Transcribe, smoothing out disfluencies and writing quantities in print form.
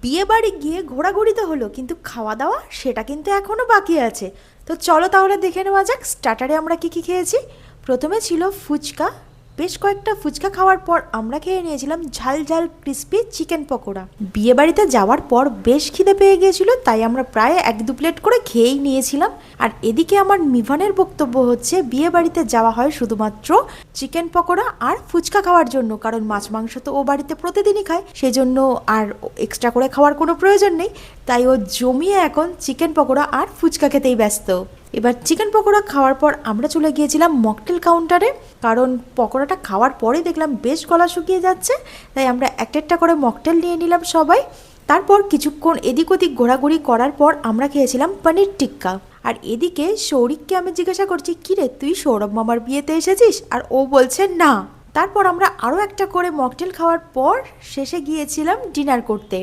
বিয়ে বাড়ি গিয়ে ঘোরাঘুরি তো হলো, কিন্তু খাওয়া দাওয়া সেটা কিন্তু এখনও বাকি আছে। তো চলো তাহলে দেখে নেওয়া যাক স্টার্টারে আমরা কি কি খেয়েছি। প্রথমে ছিল ফুচকা। বেশ কয়েকটা ফুচকা খাওয়ার পর আমরা খেয়ে নিয়েছিলাম ঝাল ঝাল ক্রিস্পি চিকেন পকোড়া। বিয়ে বাড়িতে যাওয়ার পর বেশ খিদে পেয়ে গিয়েছিল, তাই আমরা প্রায় 1-2 প্লেট করে খেয়েই নিয়েছিলাম। আর এদিকে আমার মিভানের বক্তব্য হচ্ছে বিয়ে বাড়িতে যাওয়া হয় শুধুমাত্র চিকেন পকোড়া আর ফুচকা খাওয়ার জন্য, কারণ মাছ মাংস তো ও বাড়িতে প্রতিদিনই খায়, সেই জন্য আর এক্সট্রা করে খাওয়ার কোনো প্রয়োজন নেই। তাই ও জমিয়ে এখন চিকেন পকোড়া আর ফুচকা খেতেই ব্যস্ত। এবার চিকেন পকোড়া খাওয়ার পর আমরা চলে গিয়েছিলাম মকটেল কাউন্টারে, কারণ পকোড়াটা খাওয়ার পরেই দেখলাম বেশ গলা শুকিয়ে যাচ্ছে, তাই আমরা একটা একটা করে মকটেল নিয়ে নিলাম সবাই। তারপর কিছুক্ষণ এদিক ওদিক ঘোরাঘুরি করার পর আমরা খেয়েছিলাম পনির টিক্কা। আর এদিকে সৌরিককে আমি জিজ্ঞাসা করছি, কিরে তুই সৌরভ মামার বিয়েতে এসেছিস? আর ও বলছে না। তারপর আমরা আরও একটা করে মকটেল খাওয়ার পর শেষে গিয়েছিলাম ডিনার করতে।